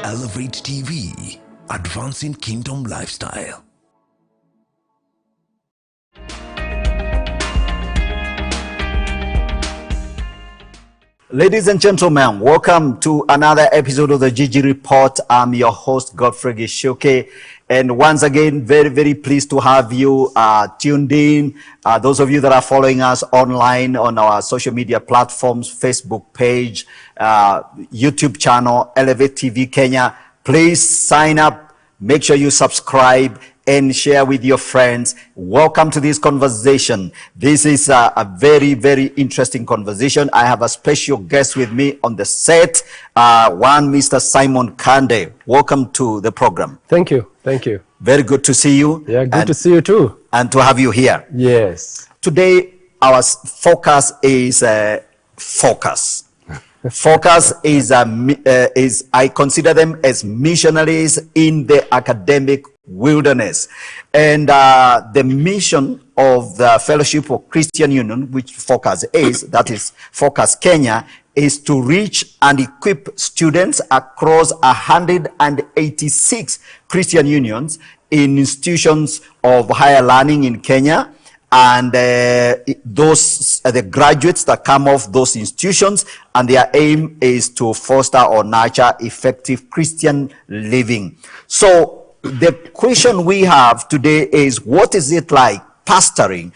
Elevate TV, advancing kingdom lifestyle. Ladies and gentlemen, welcome to another episode of the Gichuki Report. I'm your host, Godfrey Gichuki. And once again, very, very pleased to have you tuned in. Those of you that are following us online on our social media platforms, Facebook page, YouTube channel, Elevate TV Kenya, please sign up. Make sure you subscribe and share with your friends. Welcome to this conversation. This is a very, very interesting conversation. I have a special guest with me on the set, Mr. Simon Kande. Welcome to the program. Thank you. Thank you. Very good to see you. Yeah, good to see you too. And to have you here. Yes. Today, our focus is focus. Focus is I consider them as missionaries in the academic wilderness. And the mission of the Fellowship of Christian Union, which Focus is, that is Focus Kenya, is to reach and equip students across 186 Christian unions in institutions of higher learning in Kenya. And those the graduates that come off those institutions, and their aim is to foster or nurture effective Christian living. So the question we have today is, what is it like pastoring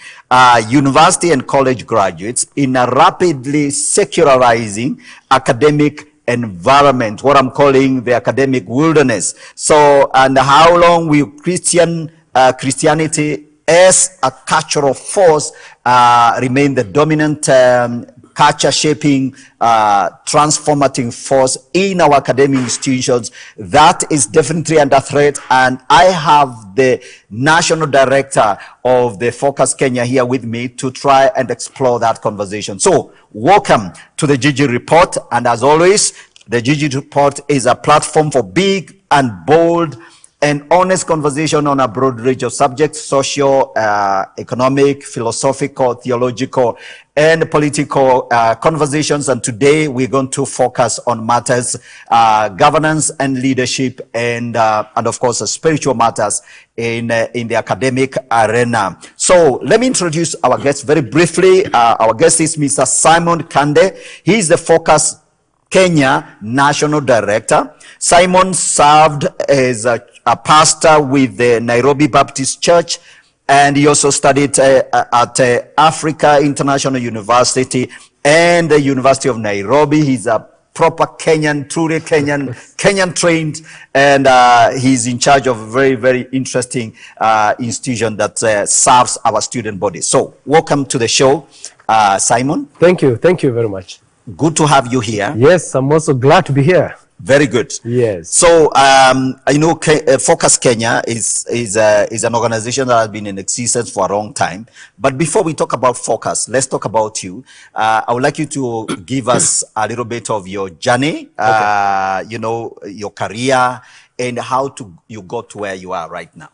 university and college graduates in a rapidly secularizing academic environment, what I'm calling the academic wilderness? So, and how long will Christianity as a cultural force remain the dominant culture-shaping, transformating force in our academic institutions? That is definitely under threat. And I have the national director of the Focus Kenya here with me to try and explore that conversation. So welcome to the Gichuki Report. And as always, the Gichuki Report is a platform for big and bold and honest conversation on a broad range of subjects: social, economic, philosophical, theological, and political conversations. And today we're going to focus on matters, governance and leadership, and of course, spiritual matters in the academic arena. So let me introduce our guest very briefly. Our guest is Mr. Simon Kande. He is the Focus Kenya National Director. Simon served as a pastor with the Nairobi Baptist Church, and he also studied at Africa International University and the University of Nairobi. He's a proper Kenyan, truly Kenyan trained, and he's in charge of a very, very interesting institution that serves our student body. So welcome to the show, Simon. Thank you. Thank you very much. Good to have you here. Yes, I'm also glad to be here. Very good. Yes. So, I know Focus Kenya is an organization that has been in existence for a long time. But before we talk about Focus, let's talk about you. I would like you to give us a little bit of your journey, okay. You know, your career, and how you got to where you are right now.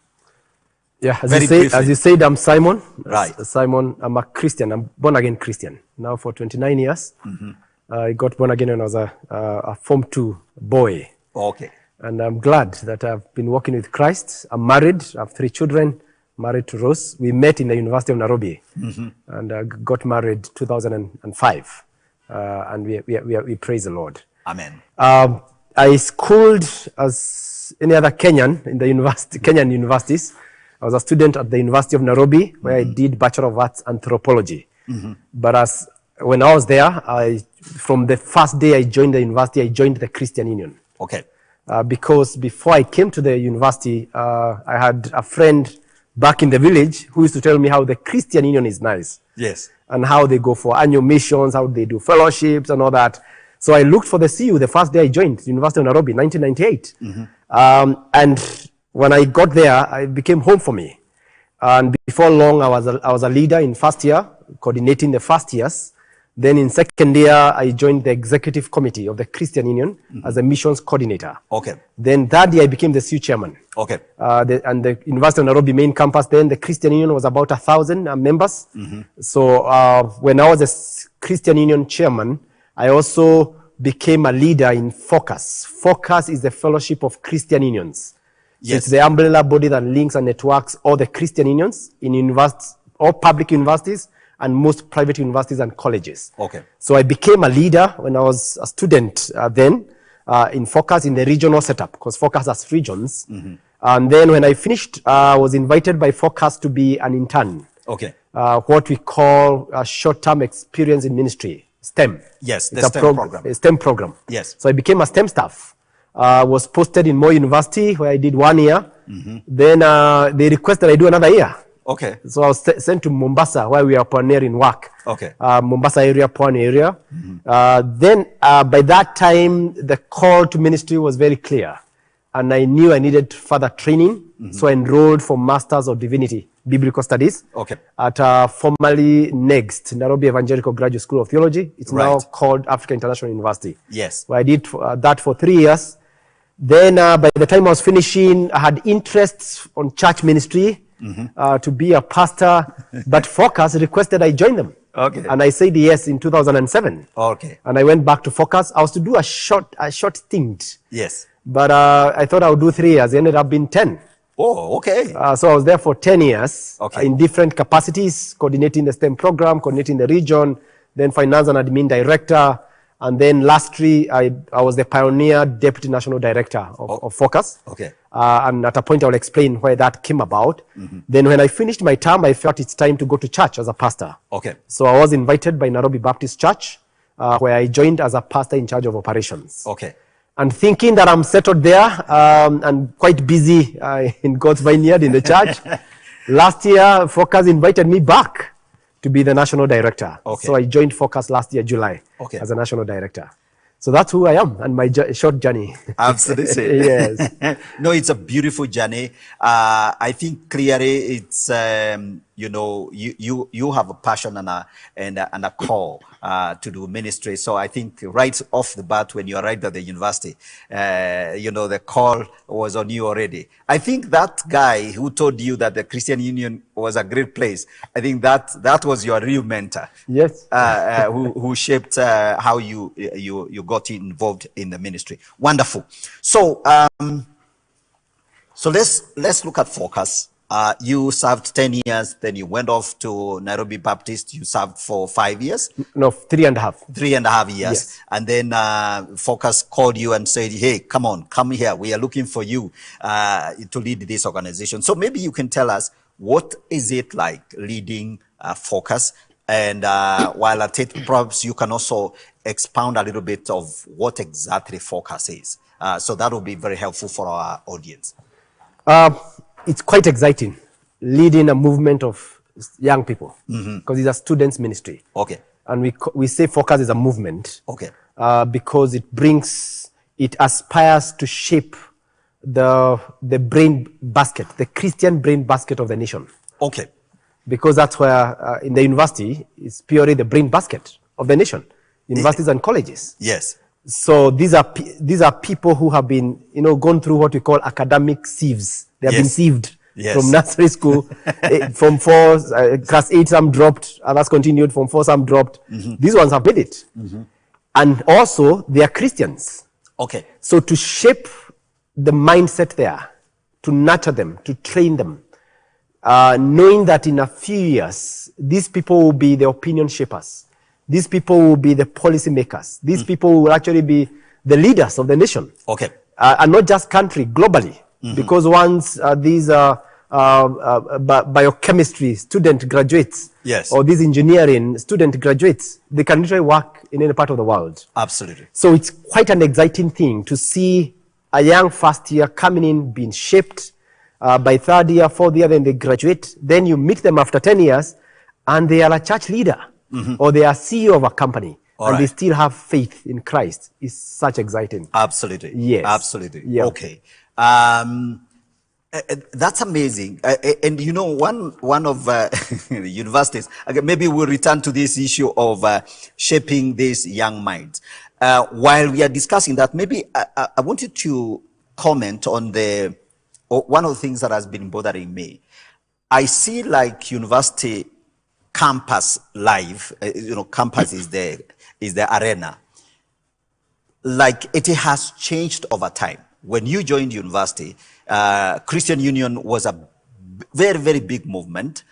Yeah, as you said, I'm Simon. Right. Simon, I'm a Christian. I'm born-again Christian now for 29 years. Mm-hmm. I got born again when I was a Form 2 boy. Okay. And I'm glad that I've been working with Christ. I'm married. I have 3 children, married to Rose. We met in the University of Nairobi, mm-hmm. and got married 2005. And we praise the Lord. Amen. I schooled as any other Kenyan in the Kenyan universities. I was a student at the University of Nairobi, where mm-hmm. I did Bachelor of Arts Anthropology. Mm-hmm. But when I was there, from the first day I joined the university, I joined the Christian Union. Okay. Because before I came to the university, I had a friend back in the village who used to tell me how the Christian Union is nice. Yes. And how they go for annual missions, how they do fellowships and all that. So I looked for the CU the first day I joined the University of Nairobi, 1998. Mm-hmm. And when I got there, it became home for me. And before long, I was a leader in first year, coordinating the first years. Then in second year, I joined the executive committee of the Christian Union mm-hmm. as a missions coordinator. Okay. Then that year, I became the CU chairman. Okay. And the University of Nairobi main campus, then the Christian Union was about 1,000 members. Mm-hmm. So when I was a Christian Union chairman, I also became a leader in Focus. Focus is the Fellowship of Christian Unions. So Yes. it's the umbrella body that links and networks all the Christian unions in universities, all public universities, and most private universities and colleges. Okay. So I became a leader when I was a student in Focus in the regional setup, because Focus has regions. And then when I finished, I was invited by Focus to be an intern. Okay. What we call a short-term experience in ministry, STEM. Yes, the It's a STEM program. A STEM program. Yes. So I became a STEM staff. Was posted in Moi University, where I did 1 year. Then they requested I do another year. Okay. So I was sent to Mombasa, where we are pioneering work. Okay. Mombasa area, Pwani area. Then by that time, the call to ministry was very clear. And I knew I needed further training. So I enrolled for Masters of Divinity, Biblical Studies. Okay. At formerly NEXT, Nairobi Evangelical Graduate School of Theology. It's now Right. called Africa International University. Yes. Where I did that for 3 years. Then by the time I was finishing, I had interests on church ministry to be a pastor, but Focus requested I join them. Okay. And I said yes in 2007. Okay. And I went back to Focus. I was to do a short stint, Yes. but I thought I would do 3 years. It ended up being 10. Oh, okay. So I was there for 10 years Okay. in different capacities, coordinating the STEM program, coordinating the region, then finance and admin director. And then lastly, I was the pioneer deputy national director of Focus. Okay. And at a point, I'll explain where that came about. Then when I finished my term, I felt it's time to go to church as a pastor. Okay. So I was invited by Nairobi Baptist Church, where I joined as a pastor in charge of operations. Okay. And thinking that I'm settled there and quite busy in God's vineyard in the church, last year, Focus invited me back to be the national director. Okay. So I joined Focus last year, July, Okay. as a national director. So that's who I am and my short journey. Absolutely. Yes. No, it's a beautiful journey. I think clearly it's, you have a passion and a call to do ministry. So I think right off the bat, when you arrived at the university, the call was on you already. I think that guy who told you that the Christian Union was a great place, I think that was your real mentor. Yes. Who shaped how you got involved in the ministry. Wonderful. So let's look at Focus. You served 10 years, then you went off to Nairobi Baptist. You served for 5 years. No, 3.5. 3.5 years. Yes. And then Focus called you and said, hey, come here. We are looking for you to lead this organization. So maybe you can tell us, what is it like leading Focus? And while at it, perhaps you can also expound a little bit of what exactly Focus is. So that will be very helpful for our audience. It's quite exciting, leading a movement of young people, because it's a students' ministry. Okay. And we say Focus is a movement. Okay. Because it aspires to shape the brain basket, the Christian brain basket of the nation. Okay. Because that's where, in the university, it's purely the brain basket of the nation, universities and colleges. Yes. So these are people who have been, gone through what we call academic sieves. They have been sieved from nursery school, from 4, class 8, some dropped, others continued, from 4, some dropped. These ones have made it. And also, they are Christians. Okay. So to shape the mindset there, to nurture them, to train them, knowing that in a few years, these people will be the opinion shapers. These people will be the policy makers. These people will actually be the leaders of the nation. Okay. And not just country, globally. Because once these biochemistry student graduates, yes, or these engineering student graduates, they can literally work in any part of the world. Absolutely. So it's quite an exciting thing to see a young first year coming in, being shaped by 3rd year, 4th year, then they graduate. Then you meet them after 10 years, and they are a church leader, or they are CEO of a company. All and right. they still have faith in Christ. It's such exciting. Absolutely. Yes. Absolutely. Yeah. Okay. That's amazing. And one of the universities, again, maybe we'll return to this issue of shaping these young minds. While we are discussing that, maybe I wanted to comment on one of the things that has been bothering me. I see like university campus life, campus is the arena. like it has changed over time. When you joined university, Christian Union was a very, very big movement.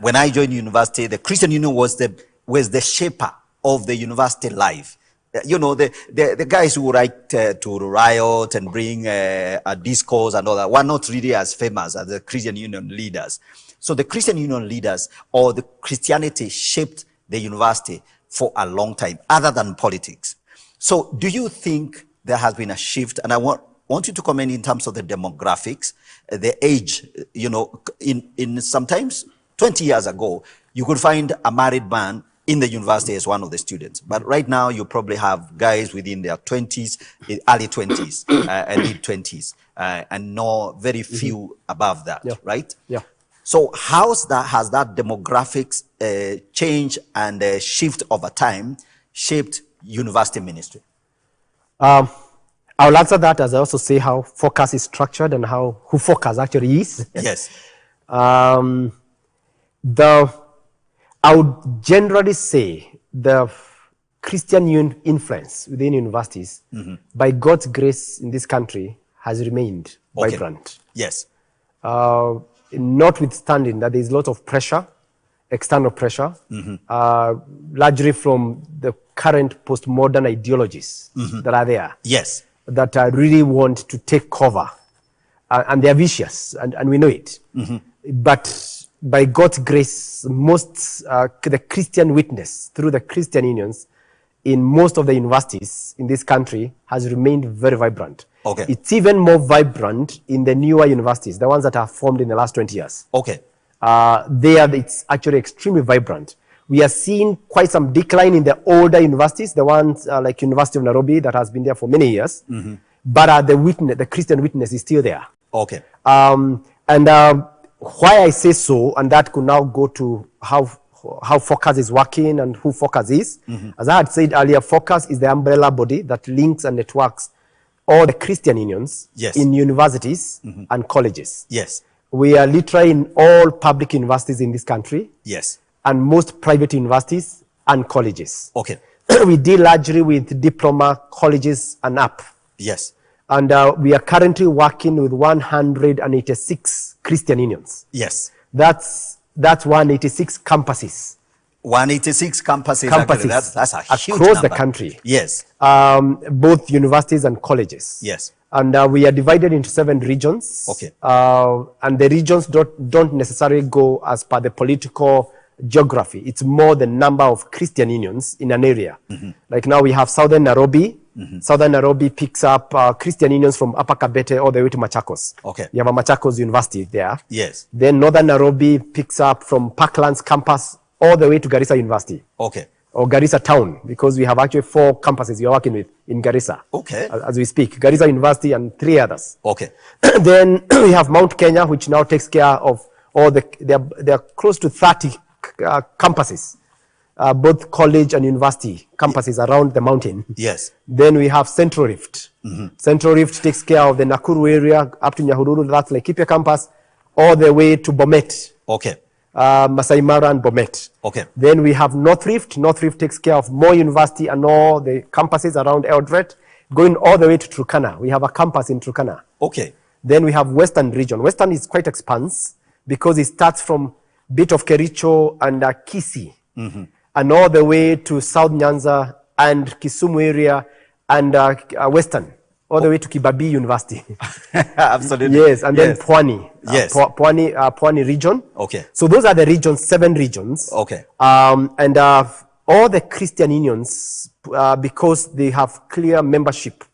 When I joined university, the Christian Union was the shaper of the university life. You know, the guys who like to riot and bring a discourse and all that were not really as famous as the Christian Union leaders. So the Christian Union leaders, or the Christianity, shaped the university for a long time, other than politics. So do you think there has been a shift? And I want you to comment in terms of the demographics, the age. You know, in sometimes 20 years ago, you could find a married man in the university as one of the students. But right now, you probably have guys within their 20s, early 20s, and mid 20s, and very few above that, right? Yeah. So has that demographics change and shift over time shaped university ministry? I'll answer that as I also say how focus is structured and who focus actually is. Yes. I would generally say the Christian influence within universities, by God's grace in this country, has remained vibrant. Yes. Notwithstanding that there is a lot of pressure, external pressure, largely from the current postmodern ideologies that are there. Yes. That really want to take cover. And they are vicious, and we know it. But by God's grace, the Christian witness through the Christian unions in most of the universities in this country has remained very vibrant. Okay. It's even more vibrant in the newer universities, the ones that are formed in the last 20 years. Okay. It's actually extremely vibrant. We are seeing quite some decline in the older universities, the ones like University of Nairobi that has been there for many years. But the Christian witness is still there. Okay. Why I say so, and that could now go to how Focus is working and who Focus is. As I had said earlier, Focus is the umbrella body that links and networks all the Christian unions in universities and colleges. Yes. We are literally in all public universities in this country. Yes. And most private universities and colleges. Okay. We deal largely with diploma colleges and up. Yes. And we are currently working with 186 Christian unions. Yes. That's 186 campuses. 186 campuses. That's a huge across number. The country. Yes. Both universities and colleges. Yes. And we are divided into 7 regions. Okay. And the regions don't necessarily go as per the political geography. It's more the number of Christian unions in an area. Like now we have Southern Nairobi. Southern Nairobi picks up Christian unions from Upper Kabete all the way to Machakos. Okay. You have a Machakos University there. Yes. Then Northern Nairobi picks up from Parklands campus all the way to Garissa University. Okay. Or Garissa Town, because we have actually 4 campuses we are working with in Garissa. Okay. As we speak. Garissa University and 3 others. Okay. Then we have Mount Kenya, which now takes care of all there are close to 30 campuses. Both college and university campuses around the mountain. Yes. Then we have Central Rift. Central Rift takes care of the Nakuru area up to Nyahururu, that's Laikipia campus, all the way to Bomet. Okay. Masai Mara and Bomet. Okay. Then we have North Rift. North Rift takes care of Moi University and all the campuses around Eldoret, going all the way to Turkana. We have a campus in Turkana. Okay. Then we have Western region. Western is quite expansive because it starts from bit of Kericho and Kisii. And all the way to South Nyanza and Kisumu area and Western, all the way to Kibabii University. Absolutely. Yes, and then Pwani. Yes. Pwani region. Okay. So those are the regions, 7 regions. Okay. And all the Christian unions, because they have clear membership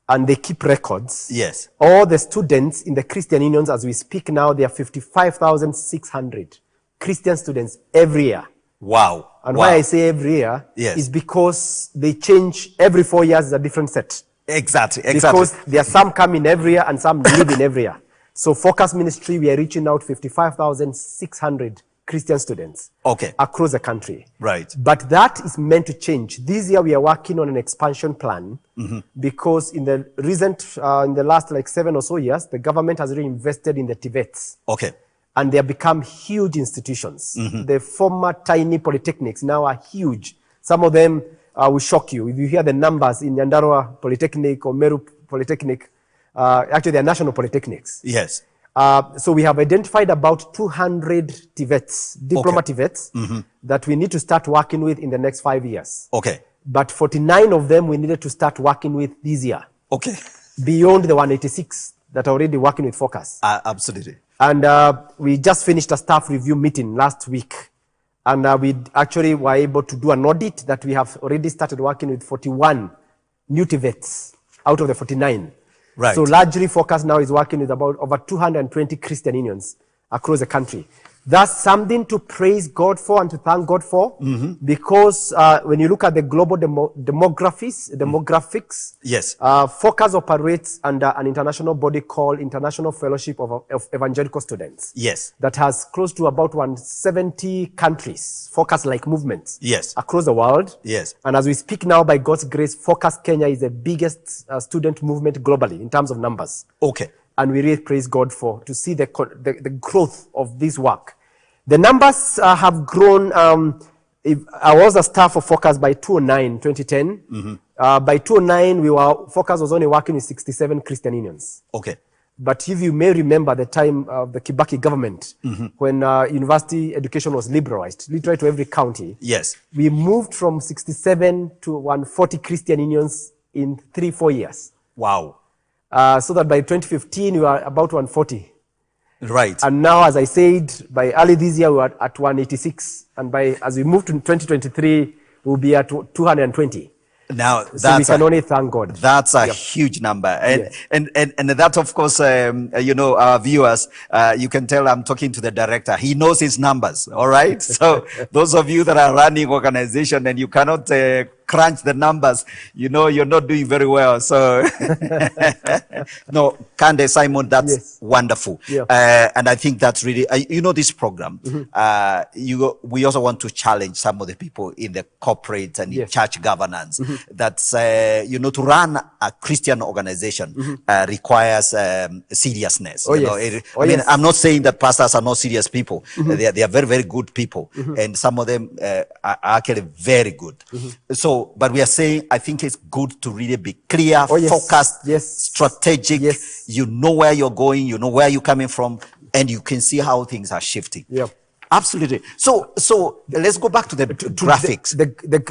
and they keep records. Yes. All the students in the Christian unions, as we speak now, there are 55,600 Christian students every year. Wow. And why I say every year is because they change every 4 years, is a different set. Exactly. Because there are some coming every year and some leave in every year. So Focus Ministry, we are reaching out 55,600 Christian students across the country. Right. But that is meant to change. This year we are working on an expansion plan because in the in the last like 7 or so years, the government has really invested in the TVETs. Okay. And they have become huge institutions. The former tiny polytechnics now are huge. Some of them will shock you. If you hear the numbers in Nyandarua Polytechnic or Meru Polytechnic, actually they are national polytechnics. Yes. So we have identified about 200 TVETs, diploma TVETs, that we need to start working with in the next 5 years. Okay. But 49 of them we needed to start working with this year. Okay. Beyond the 186 that are already working with Focus. Absolutely. And we just finished a staff review meeting last week. And we actually were able to do an audit that we have already started working with 41 new TVETs out of the 49. Right. So largely Focus now is working with about over 220 Christian unions across the country. That's something to praise God for and to thank God for, because when you look at the global demographics, yes, Focus operates under an international body called International Fellowship of Evangelical Students. Yes. That has close to about 170 countries, Focus-like movements, yes, across the world. Yes. And as we speak now, by God's grace, Focus Kenya is the biggest student movement globally in terms of numbers. Okay. And we really praise God to see the growth of this work. The numbers have grown. I was a staff of Focus by 2009, 2010. By 2009, Focus was only working with 67 Christian unions. Okay. But if you may remember the time of the Kibaki government, when university education was liberalized, literally to every county. Yes. We moved from 67 to 140 Christian unions in 3-4 years. Wow. So that by 2015, we were about 140. Right. And now, as I said, by early this year, we were at 186. And as we move to 2023, we'll be at 220. Now, so we can only thank God. That's a huge number. And, and that, of course, our viewers, you can tell I'm talking to the director. He knows his numbers, all right? So those of you that are running organization and you cannot crunch the numbers, you're not doing very well. So, no, Kande, Simon, that's wonderful. Yeah. And I think that's really, this program, we also want to challenge some of the people in the corporate and in church governance. That's, to run a Christian organization requires seriousness. I mean, I'm not saying that pastors are not serious people. They are very, very good people. And some of them are actually very good. So, but we are saying, I think it's good to really be clear, focused, strategic. You know where you're going, you know where you're coming from, and you can see how things are shifting. Yeah. Absolutely. So let's go back to the graphics.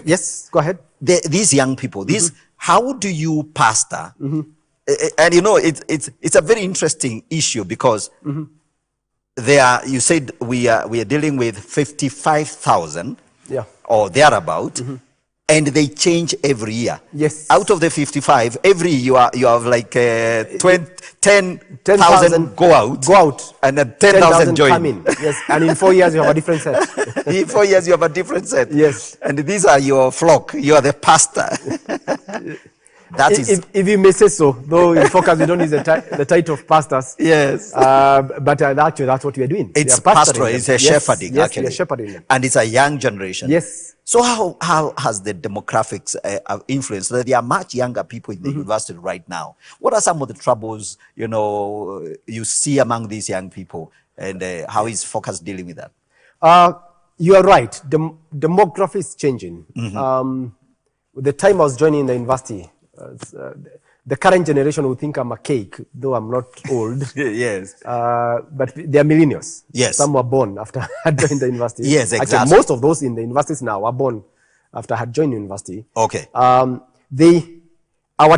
Yes, go ahead. These young people, how do you pastor? And it's a very interesting issue because you said we are dealing with 55,000 or thereabout. And they change every year. Yes. Out of the 55, every year you have like 10,000 go out. And then 10,000 join. Come in. Yes. And in 4 years you have a different set. In 4 years you have a different set. Yes. And these are your flock. You are the pastor. If you may say so, though in Focus we don't use the title of pastors. Yes. But actually that's what we are doing. It's pastoral. It's a shepherding, actually. Yes, shepherding them. And it's a young generation. Yes. So how has the demographics influenced? There are much younger people in the university right now. What are some of the troubles, you see among these young people? And how is Focus dealing with that? You are right. Demography is changing. The time I was joining the university, the current generation will think I'm a cake, though I'm not old. Yes. But they are millennials. Yes. Some were born after I joined the university. Yes, exactly. Actually, most of those in the universities now were born after I had joined the university. Okay. Our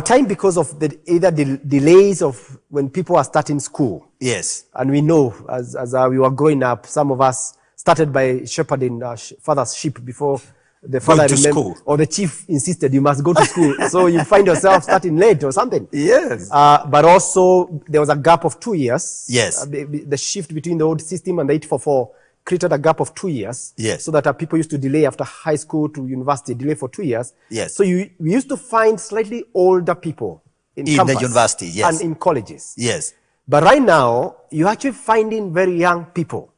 time, because of either the delays of when people are starting school. Yes. And we know, as we were growing up, some of us started by shepherding father's sheep before the father school. Or the chief insisted you must go to school. So you find yourself starting late or something. Yes. But also there was a gap of 2 years. Yes. The shift between the old system and the 844 created a gap of 2 years. Yes. So that people used to delay after high school to university, delay for 2 years. Yes. So we used to find slightly older people in campus the university, yes. and in colleges. Yes. But right now, you're actually finding very young people.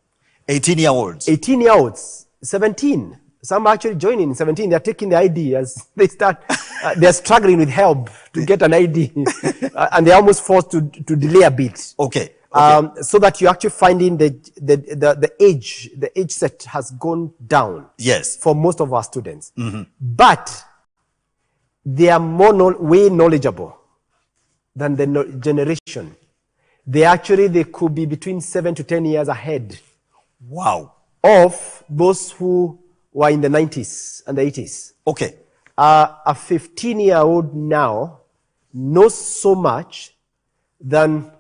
18-year-olds. 18-year-olds, 17. Some are actually joining 17. They're taking the ID as they start. They're struggling with help to get an ID. And they're almost forced to delay a bit. Okay. So that you're actually finding the age set has gone down. Yes. For most of our students. But they are way knowledgeable than the generation. They could be between 7 to 10 years ahead. Wow. Of those who were in the 90s and the 80s. Okay. A 15-year-old now knows so much than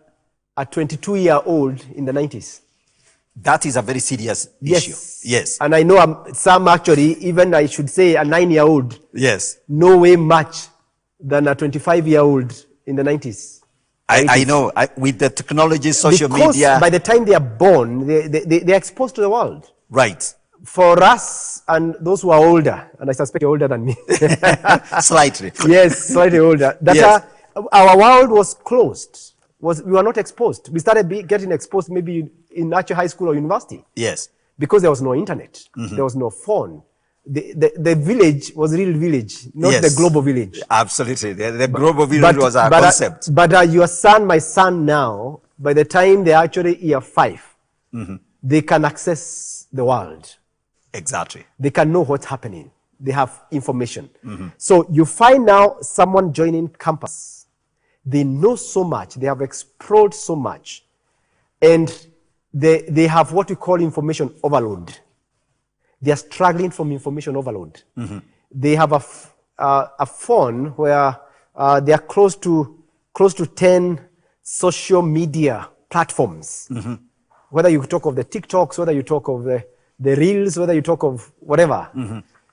a 22-year-old in the 90s. That is a very serious issue. Yes. And I know some actually, even I should say a 9-year-old. Yes. Know way much than a 25-year-old in the 90s. I know. With the technology, social media. Because by the time they are born, they're exposed to the world. Right. For us and those who are older, and I suspect you're older than me. Slightly. Yes, slightly older. Our world was closed. We were not exposed. We started getting exposed maybe in actual high school or university. Yes. Because there was no internet. There was no phone. The village was real village, not the global village. Absolutely. The global village was our concept. But my son now, by the time they're actually year 5, they can access the world. Exactly. They can know what's happening. They have information. So you find now someone joining campus. They know so much. They have explored so much. And they have what we call information overload. They are struggling from information overload. They have a phone where they are close to 10 social media platforms. Whether you talk of the TikToks, whether you talk of the Reels, whether you talk of whatever.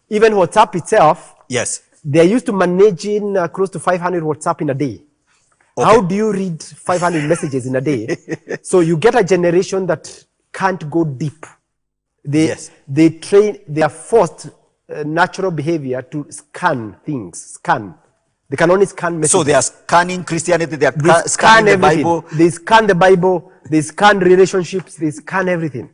Even WhatsApp itself, yes, they're used to managing close to 500 WhatsApp in a day. Okay. How do you read 500 messages in a day? So you get a generation that can't go deep. They are forced natural behavior to scan things, They can only scan messages. So they are scanning Christianity, they are scanning the Bible. They scan the Bible, they scan relationships, they scan everything.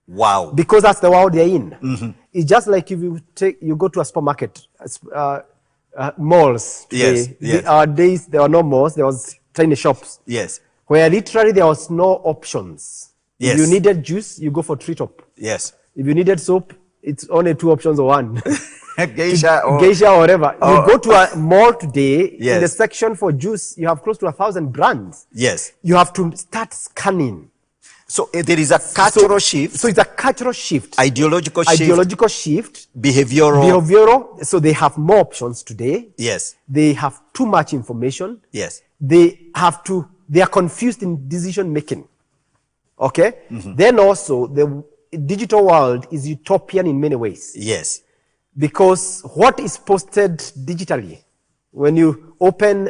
Wow. Because that's the world they're in. It's just like if you go to a supermarket, malls today. Yes. Our days, there were no malls, there was tiny shops. Yes. Where literally there was no options. Yes. If you needed juice, you go for Treetop. Yes. If you needed soap, it's only 2 options or one. Geisha or whatever. You go to a mall today, yes, in the section for juice, you have close to 1,000 brands. Yes. You have to start scanning. So there is a cultural shift. So it's a cultural shift. Ideological shift. Behavioral. So they have more options today. Yes. They have too much information. Yes. They are confused in decision making. Okay? Then also, the digital world is utopian in many ways. Yes. Because what is posted digitally, when you open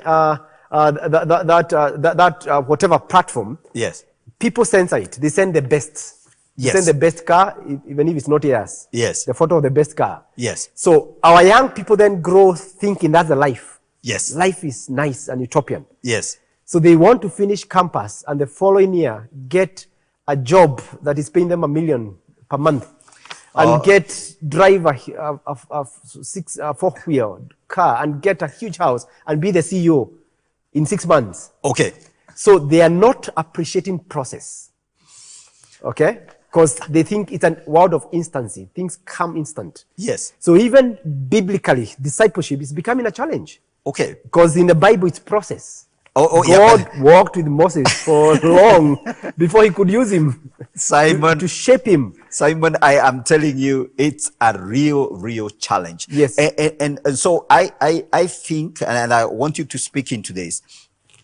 whatever platform, yes, people censor it. They send the best. Yes. They send the best car, even if it's not yours. Yes. The photo of the best car. Yes. So our young people then grow thinking that's the life. Yes. Life is nice and utopian. Yes. So they want to finish campus and the following year get a job that is paying them $1 million per month. And drive a 4-wheel car and get a huge house and be the CEO in 6 months. Okay. So they are not appreciating process. Okay? Because they think it's a world of instancy. Things come instant. Yes. So even biblically, discipleship is becoming a challenge. Okay. Because in the Bible, it's process. God walked with Moses for long before he could use him to shape him. Simon, I am telling you, it's a real challenge. Yes. And so I think, and I want you to speak into this,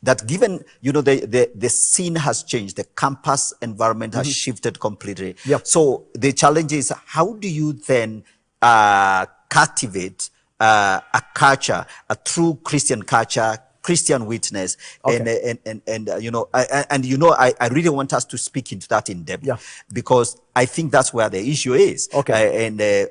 that given, the scene has changed, the campus environment has shifted completely. Yep. So the challenge is, how do you then cultivate a culture, a true Christian culture, Christian witness, okay, I really want us to speak into that in depth, because I think that's where the issue is. Okay.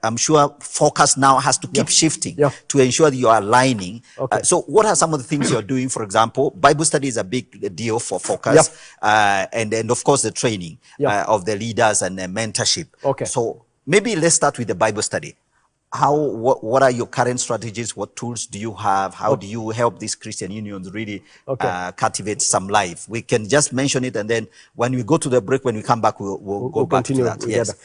I'm sure focus now has to keep shifting to ensure that you are aligning. Okay. So what are some of the things you're doing? For example, Bible study is a big deal for focus, and of course the training of the leaders and the mentorship. Okay. So maybe let's start with the Bible study. What are your current strategies? What tools do you have? How do you help these Christian unions really cultivate some life? We can just mention it, and then when we go to the break, when we come back, we'll go back to that. Yes.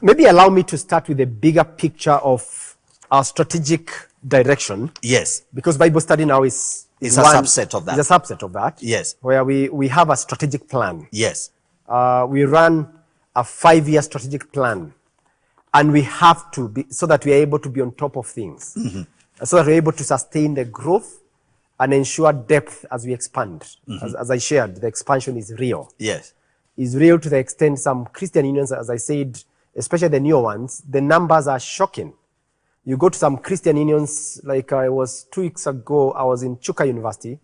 Maybe allow me to start with the bigger picture of our strategic direction. Yes. Because Bible study now is a subset of that. It's a subset of that. Yes. Where we have a strategic plan. Yes. We run a 5-year strategic plan. And we have to be, so that we are able to be on top of things. So that we're able to sustain the growth and ensure depth as we expand. As I shared, the expansion is real. Yes. Is real to the extent some Christian unions, as I said, especially the newer ones, the numbers are shocking. You go to some Christian unions, like I was 2 weeks ago, I was in Chuka University.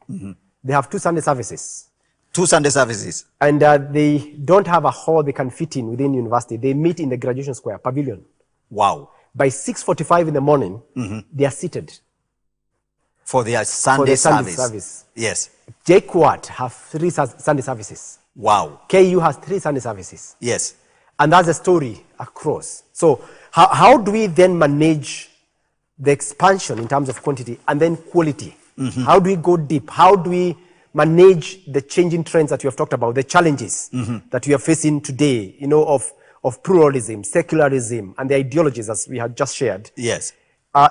They have 2 Sunday services. 2 Sunday services. And they don't have a hall they can fit in within university. They meet in the graduation square, pavilion. Wow. By 6:45 in the morning, they are seated. For their Sunday service. Yes. JQuat have 3 Sunday services. Wow. KU has 3 Sunday services. Yes. And that's the story across. So how do we then manage the expansion in terms of quantity and then quality? How do we go deep? How do we manage the changing trends that you have talked about, the challenges that we are facing today, you know, of pluralism, secularism, and the ideologies as we had just shared? Yes.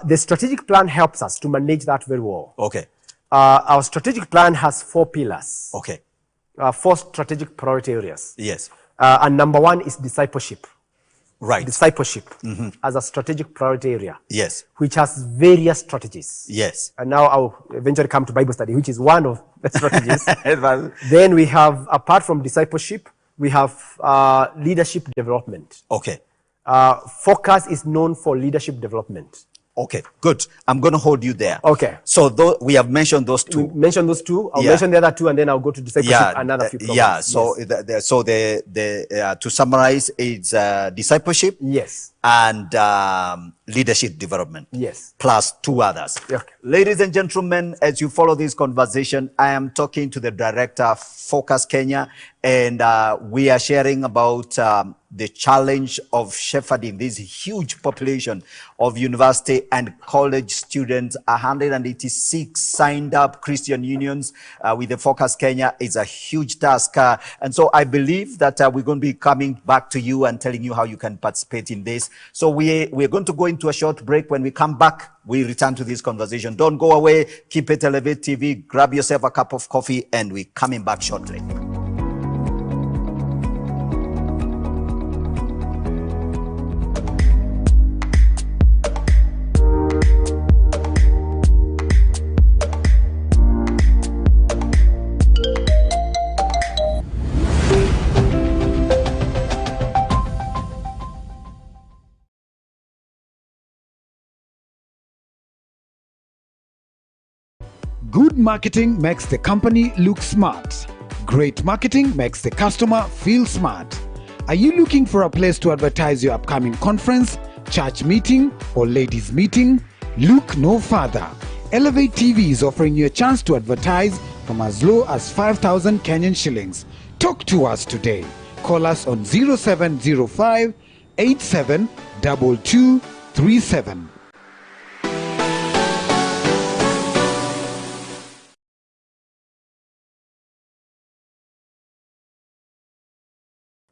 The strategic plan helps us to manage that very well. Okay. Our strategic plan has 4 pillars. Okay. 4 strategic priority areas. Yes. And number 1 is discipleship. Right. Discipleship as a strategic priority area. Yes. Which has various strategies. Yes. And now I'll eventually come to Bible study, which is one of the strategies. Then we have, apart from discipleship, we have leadership development. Okay. Focus is known for leadership development. Okay, good. I'm going to hold you there. Okay. So we have mentioned those 2. We mentioned those 2. I'll mention the other 2, and then I'll go to discipleship and another few programs. Yeah. So, yes. To summarize, it's discipleship. Yes. And leadership development. Yes. Plus 2 others. Okay. Ladies and gentlemen, as you follow this conversation, I am talking to the director, Focus Kenya, and we are sharing about the challenge of shepherding this huge population of university and college students. 186 signed up Christian unions with the Focus Kenya is a huge task. And so I believe that we're going to be coming back to you and telling you how you can participate in this. So we're going to go into a short break. When we come back, we return to this conversation. Don't go away. Keep it Elevate TV. Grab yourself a cup of coffee, and we're coming back shortly. Good marketing makes the company look smart. Great marketing makes the customer feel smart. Are you looking for a place to advertise your upcoming conference, church meeting, or ladies' meeting? Look no further. Elevate TV is offering you a chance to advertise from as low as 5,000 Kenyan shillings. Talk to us today. Call us on 0705 872237.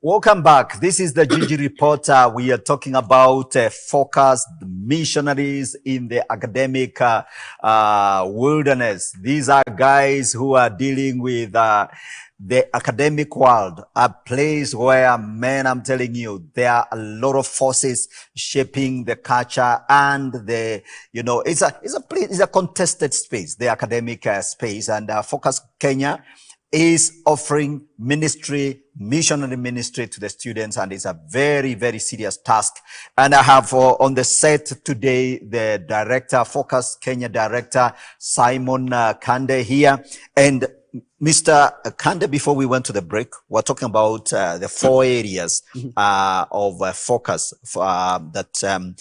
Welcome back. This is the Gigi Reporter. We are talking about focused missionaries in the academic wilderness. These are guys who are dealing with the academic world, a place where, man, I'm telling you, there are a lot of forces shaping the culture and it's a contested space, the academic space. And Focus Kenya is offering missionary ministry to the students, and it's a very, very serious task. And I have on the set today the director, Focus Kenya director, Simon Kande here. And Mr. Kande, before we went to the break, we're talking about the 4 areas of focus that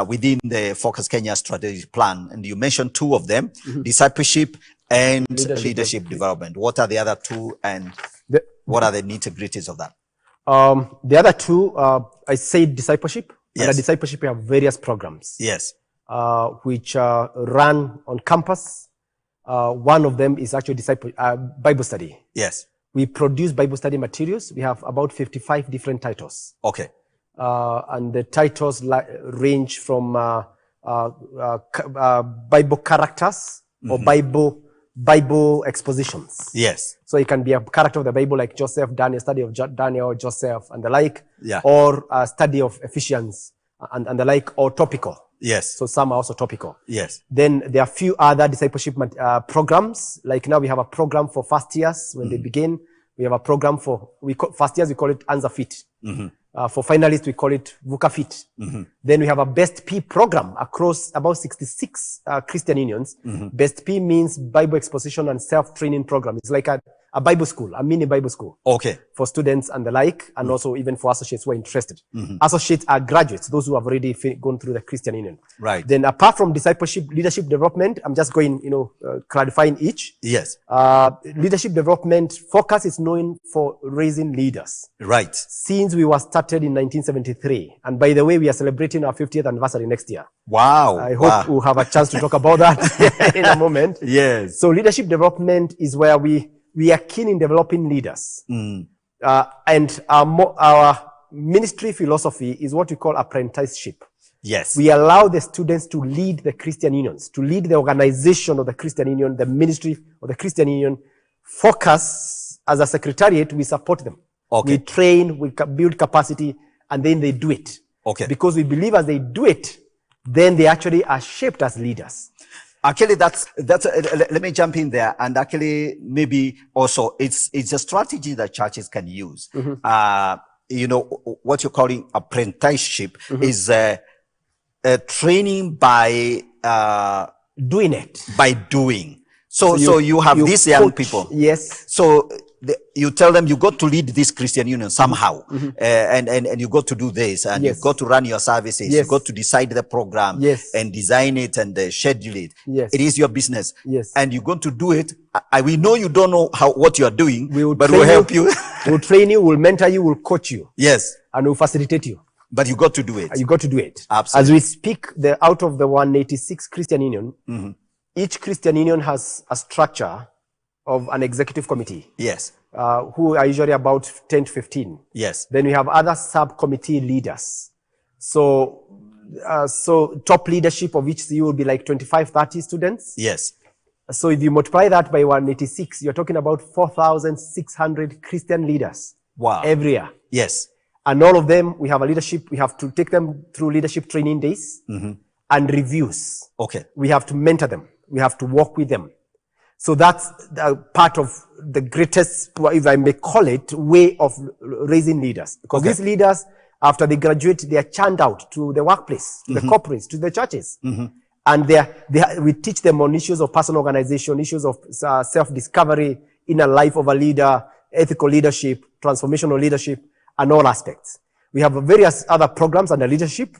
within the Focus Kenya strategic plan. And you mentioned 2 of them, discipleship and leadership development. What are the other 2, and what are the nitty-gritties of that? The other 2, I say discipleship. Yes. And discipleship, we have various programs. Yes. Which run on campus. One of them is actually Bible study. Yes. We produce Bible study materials. We have about 55 different titles. Okay. And the titles range from Bible characters or Bible expositions. Yes. So it can be a character of the Bible like Joseph, Daniel, study of Daniel, Joseph, and the like. Yeah. Or a study of Ephesians and the like, or topical. Yes. So some are also topical. Yes. Then there are a few other discipleship programs. Like now we have a program for first years when they begin. We have a program for first years, we call it Answer Fit. For finalists, we call it VUCA Fit. Then we have a Best P program across about 66 Christian unions. Best P means Bible Exposition and Self-Training Program. It's like a Bible school, a mini Bible school. Okay. For students and the like, and also even for associates who are interested. Associates are graduates, those who have already gone through the Christian union. Right. Then apart from discipleship, leadership development, I'm just going, clarifying each. Yes. Leadership development focus is known for raising leaders. Right. Since we were started in 1973. And by the way, we are celebrating our 50th anniversary next year. Wow. I hope we'll have a chance to talk about that in a moment. Yes. So leadership development is where we are keen in developing leaders. And our ministry philosophy is what we call apprenticeship. Yes. We allow the students to lead the Christian unions, to lead the organization of the Christian union, the ministry of the Christian union. Focus, as a secretariat, we support them. Okay. We train, we build capacity, and then they do it. Okay. Because we believe as they do it, then they actually are shaped as leaders. Actually, that's let me jump in there. And actually, maybe also it's a strategy that churches can use. What you're calling apprenticeship is training by doing it. By doing. So you have these young people. Yes. So you tell them you got to lead this Christian union somehow, and you got to do this, and you got to run your services. Yes. You got to decide the program, and design it and schedule it. Yes. It is your business, and you're going to do it. We know you don't know what you are doing, but we'll help you. We'll train you, we'll mentor you, we'll coach you. Yes, and we'll facilitate you. But you got to do it. You got to do it. Absolutely. As we speak, out of the 186 Christian union, each Christian union has a structure of an executive committee. Yes. Who are usually about 10 to 15. Yes. Then we have other subcommittee leaders. So top leadership of each CU will be like 25, 30 students. Yes. So if you multiply that by 186, you're talking about 4,600 Christian leaders. Wow. Every year. Yes. And all of them, we have to take them through leadership training days and reviews. Okay. We have to mentor them. We have to work with them. So that's part of the greatest, if I may call it, way of raising leaders. Because these leaders, after they graduate, they are churned out to the workplace, to the corporates, to the churches. And we teach them on issues of personal organization, issues of self-discovery, inner life of a leader, ethical leadership, transformational leadership, and all aspects. We have various other programs under leadership.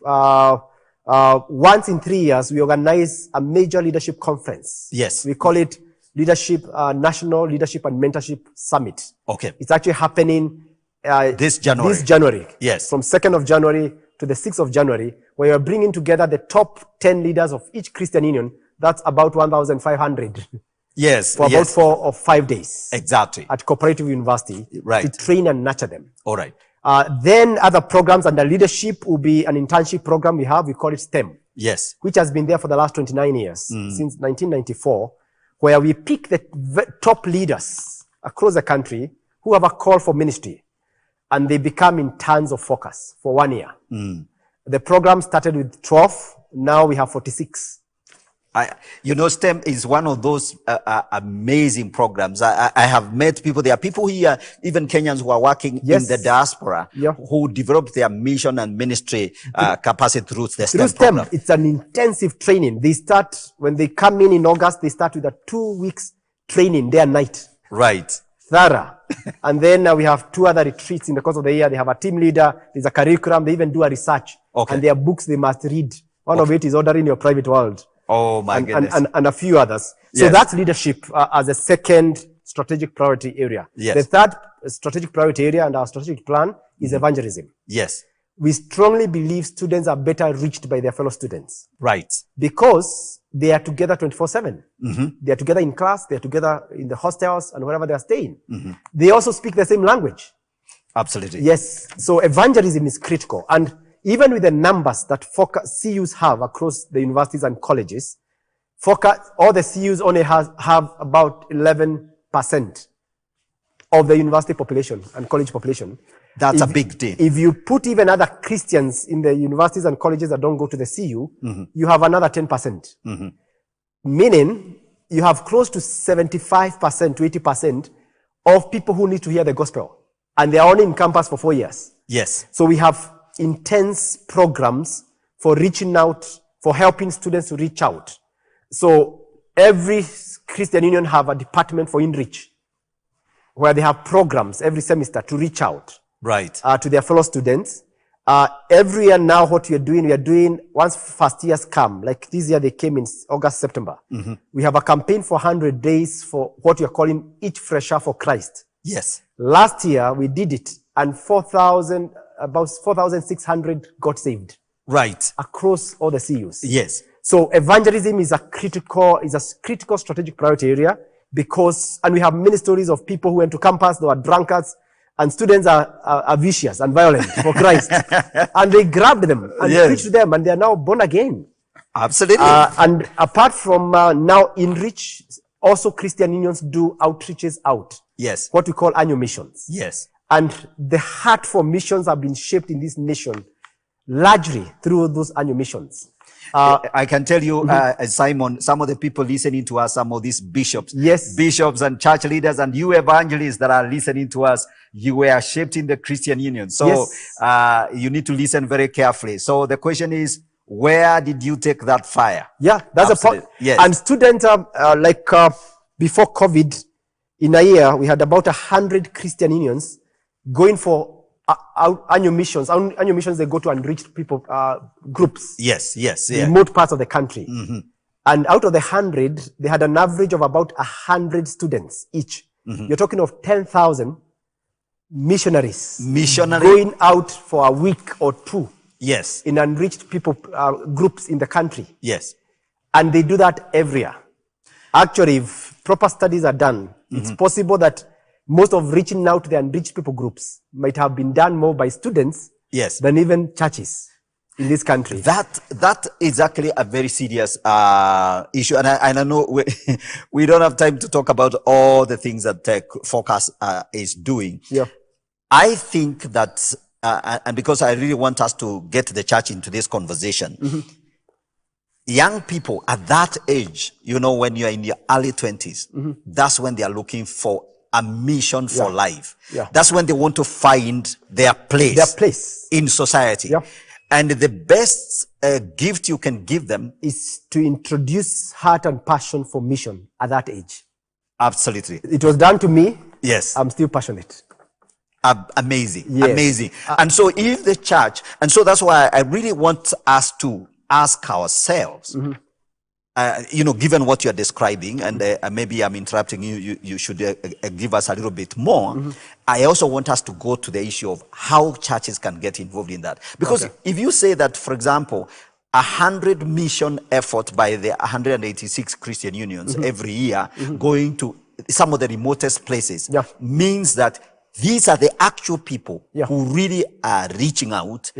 Once in 3 years, we organize a major leadership conference. Yes. We call it National Leadership and Mentorship Summit. Okay. It's actually happening this January. Yes. From 2nd of January to the 6th of January, where we are bringing together the top 10 leaders of each Christian union. That's about 1,500. Yes. For about 4 or 5 days. Exactly. At Cooperative University. Right. To train and nurture them. All right. Then other programs under leadership will be an internship program we call it STEM. Yes. Which has been there for the last 29 years, since 1994, where we pick the top leaders across the country who have a call for ministry, and they become interns of focus for 1 year. The program started with 12, now we have 46. STEM is one of those amazing programs. I have met people. There are people here, even Kenyans who are working in the diaspora, who develop their mission and ministry capacity through the STEM program. It's an intensive training. They start, when they come in August, they start with a 2 weeks training, day and night. Right. Thorough. And then we have 2 other retreats in the course of the year. They have a team leader, there's a curriculum, they even do a research. Okay. And there are books they must read. One of it is Ordering Your Private World. Oh my goodness. And a few others. So that's leadership as a second strategic priority area. Yes. The third strategic priority area and our strategic plan is evangelism. Yes. We strongly believe students are better reached by their fellow students. Right. Because they are together 24/7. They are together in class, they are together in the hostels and wherever they are staying. They also speak the same language. Absolutely. Yes. So evangelism is critical. And even with the numbers that CUs have across the universities and colleges, all the CUs only have about 11% of the university population and college population. That's a big deal. If you put even other Christians in the universities and colleges that don't go to the CU, you have another 10%. Meaning, you have close to 75% to 80% of people who need to hear the gospel. And they are only in campus for 4 years. Yes. So we have intense programs for reaching out, for helping students to reach out. So every Christian union have a department for InReach, where they have programs every semester to reach out. Right. To their fellow students. Every year now, what we are doing, once first years come, like this year they came in August, September. We have a campaign for 100 days for what we are calling Each Fresher for Christ. Yes. Last year we did it, and about 4,600 got saved. Right. Across all the CUs. Yes. So evangelism is a critical strategic priority area and we have many stories of people who went to campus, they were drunkards, and students are vicious and violent for Christ. And they grabbed them and preached to them, and they are now born again. Absolutely. And apart from now InReach, also Christian unions do outreaches out. Yes. What we call annual missions. Yes. And the heart for missions have been shaped in this nation largely through those annual missions. I can tell you, Simon, some of the people listening to us, some of these bishops, bishops and church leaders, and you evangelists that are listening to us, you were shaped in the Christian Union. So you need to listen very carefully. So the question is, where did you take that fire? Yeah, that's a point. Yes. And students, before COVID, in a year, we had about 100 Christian unions going for annual missions. Annual missions, they go to unreached people, groups. Yes. Remote parts of the country. And out of the 100, they had an average of about 100 students each. You're talking of 10,000 missionaries. Going out for a week or two. Yes. In unreached people, groups in the country. Yes. And they do that every year. Actually, if proper studies are done, it's possible that most of reaching out to the unreached people groups might have been done more by students than even churches in this country. That is actually a very serious issue. And I know we don't have time to talk about all the things that Tech Focus is doing. Yeah. I think that, and because I really want us to get the church into this conversation, young people at that age, when you're in your early 20s, that's when they are looking for a mission for life. Yeah. That's when they want to find their place in society. Yeah. And the best gift you can give them is to introduce heart and passion for mission at that age. Absolutely. It was done to me. Yes. I'm still passionate. Amazing. Yes. Amazing. And so if the church, and so that's why I really want us to ask ourselves, given what you're describing, and maybe I'm interrupting you, you should give us a little bit more. I also want us to go to the issue of how churches can get involved in that. Because if you say that, for example, 100 mission effort by the 186 Christian unions every year going to some of the remotest places means that these are the actual people who really are reaching out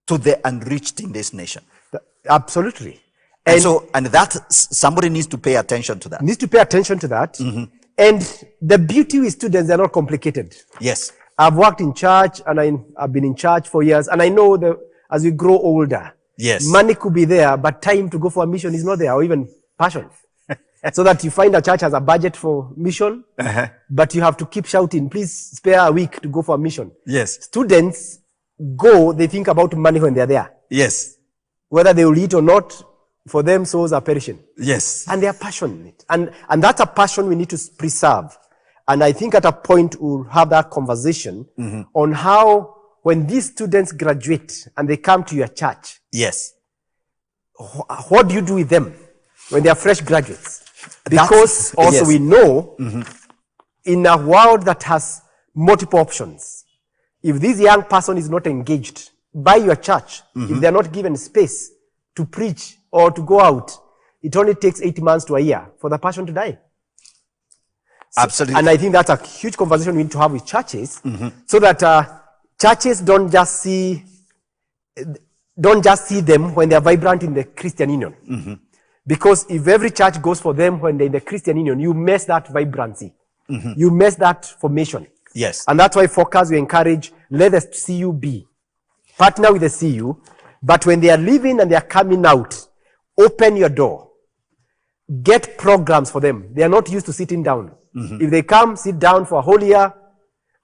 to the unreached in this nation. Absolutely. And that somebody needs to pay attention to that. Needs to pay attention to that. And the beauty with students, they're not complicated. Yes. I've worked in church and I've been in church for years, and I know that as we grow older, money could be there, but time to go for a mission is not there, or even passion. So that you find a church has a budget for mission, but you have to keep shouting, please spare a week to go for a mission. Yes. Students they think about money when they're there. Yes. Whether they will eat or not, for them, souls are perishing. Yes. And they are passionate. And that's a passion we need to preserve. And I think at a point we'll have that conversation on how, when these students graduate and they come to your church, what do you do with them when they are fresh graduates? Because we know in a world that has multiple options, if this young person is not engaged by your church, if they're not given space to preach or to go out, it only takes 8 months to a year for the passion to die. Absolutely. And I think that's a huge conversation we need to have with churches, so that churches don't just see don't just see them when they are vibrant in the Christian Union. Because if every church goes for them when they're in the Christian Union, you miss that vibrancy. You miss that formation. Yes. And that's why Focus, we encourage, let the CU be. Partner with the CU, but when they are leaving and they are coming out, open your door. Get programs for them. They are not used to sitting down. If they come, sit down for a whole year,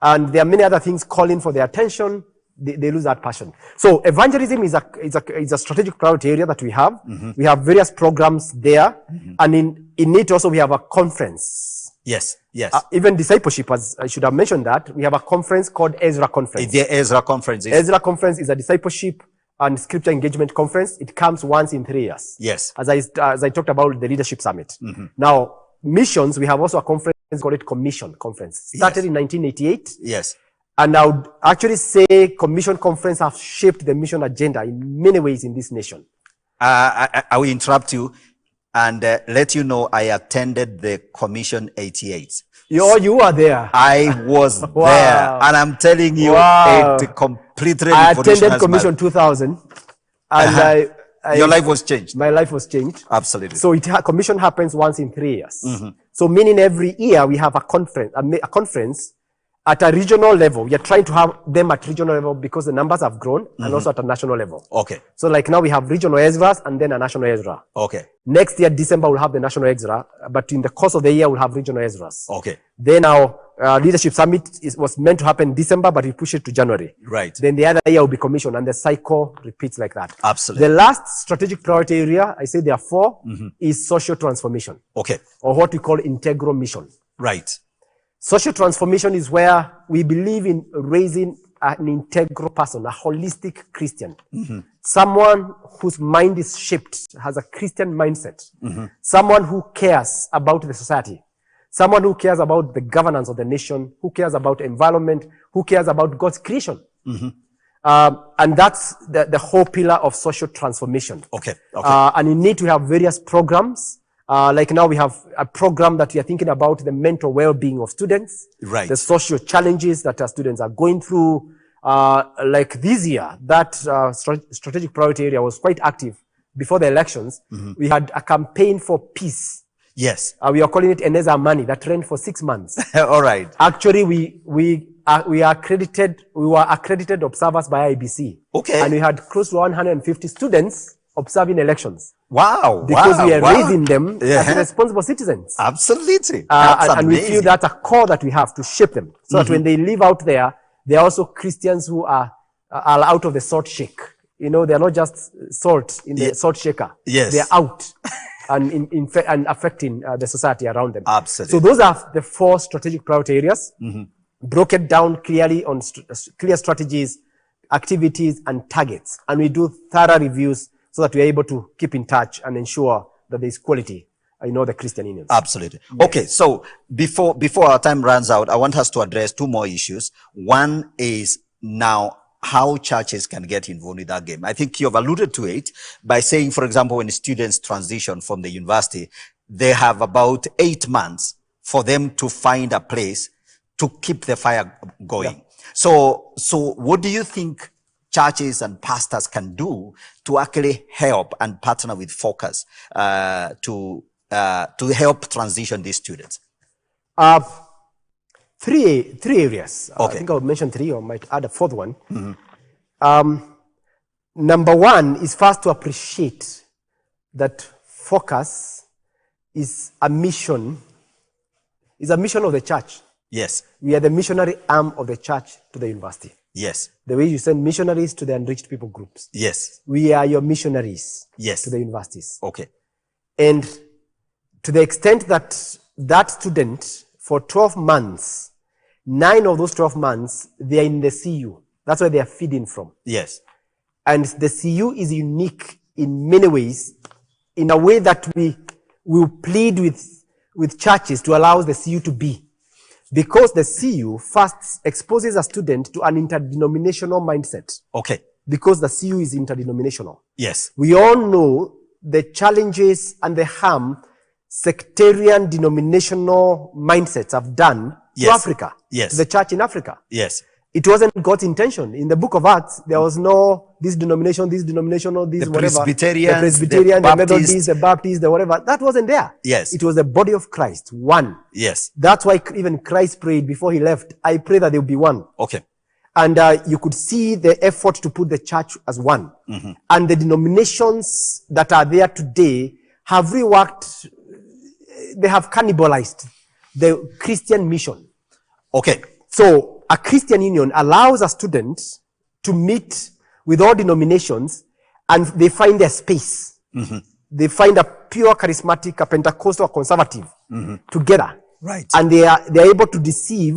and there are many other things calling for their attention, they lose that passion. So evangelism is a strategic priority area that we have. We have various programs there, and in it also we have a conference. Yes, yes. Even discipleship, as I should have mentioned that, we have a conference called Ezra Conference. The Ezra Conference. Ezra Conference is a discipleship and scripture engagement conference. It comes once in 3 years. Yes. As I talked about the leadership summit. Now, missions, we have also a conference called it Commission Conference. Started in 1988. Yes. And I would actually say Commission Conference have shaped the mission agenda in many ways in this nation. I will interrupt you and let you know I attended the Commission 88. You are there. I was Wow. there. And I'm telling you, Wow. it completely I revolutionized attended Commission 2000. And your life was changed. My life was changed. Absolutely. So commission happens once in 3 years. So meaning every year we have a conference at a regional level. We are trying to have them at regional level because the numbers have grown, and also at a national level. Okay. So like now we have regional Ezras and then a national Ezra. Okay. Next year, December, we'll have the national Ezra, but in the course of the year, we'll have regional Ezras. Okay. Then our leadership summit was meant to happen in December, but we pushed it to January. Right. Then the other year will be commission, and the cycle repeats like that. Absolutely. The last strategic priority area, I say there are 4, is social transformation. Okay. Or what we call integral mission. Right. Social transformation is where we believe in raising an integral person, a holistic Christian. Someone whose mind is shaped, has a Christian mindset. Someone who cares about the society. Someone who cares about the governance of the nation, who cares about environment, who cares about God's creation. And that's the whole pillar of social transformation. Okay. Okay. And in it, we have various programs. Like now we have a program that we are thinking about the mental well-being of students. Right. The social challenges that our students are going through. Like this year, that strategic priority area was quite active. Before the elections, we had a campaign for peace. Yes. We are calling it Eneza Money that ran for 6 months. All right. Actually, we were accredited observers by IBC. Okay. And we had close to 150 students observing elections. Wow. Because we are wow. raising them as responsible citizens. Absolutely. That's and we feel that's a core that we have to shape them. So that when they live out there, they are also Christians who are out of the salt shake. You know, they're not just salt in the salt shaker. Yes. They're out and affecting the society around them. Absolutely. So those are the 4 strategic priority areas, broken down clearly on clear strategies, activities, and targets. And we do thorough reviews so that we are able to keep in touch and ensure that there is quality in all the Christian unions. Absolutely. Yes. Okay, so before our time runs out, I want us to address 2 more issues. One is now how churches can get involved in that game. I think you've alluded to it by saying, for example, when students transition from the university, they have about 8 months for them to find a place to keep the fire going. Yeah. So what do you think churches and pastors can do to actually help and partner with Focus to help transition these students? 3 areas. Okay. I think I'll mention 3 or might add a 4th one. Number 1 is first to appreciate that Focus is a mission of the church. Yes. We are the missionary arm of the church to the university. Yes. The way you send missionaries to the unreached people groups. Yes. We are your missionaries. Yes. To the universities. Okay. And to the extent that that student, for 12 months, 9 of those 12 months, they are in the CU. That's where they are feeding from. Yes. And the CU is unique in many ways, in a way that we will plead with churches to allow the CU to be. Because the CU first exposes a student to an interdenominational mindset. Okay. Because the CU is interdenominational. Yes. We all know the challenges and the harm sectarian denominational mindsets have done to Africa. Yes. To the church in Africa. Yes. It wasn't God's intention. In the book of Acts, there was no this denomination, or this the whatever. Presbyterians, the Presbyterian, the the Methodists, the Baptists, the whatever. That wasn't there. Yes. It was the body of Christ, one. Yes. That's why even Christ prayed before he left. I pray that there will be one. Okay. And you could see the effort to put the church as one. And the denominations that are there today have reworked, they have cannibalized the Christian mission. Okay. So a Christian union allows a student to meet with all denominations and they find their space. They find a pure charismatic, a Pentecostal, a conservative together. Right. And they are able to deceive,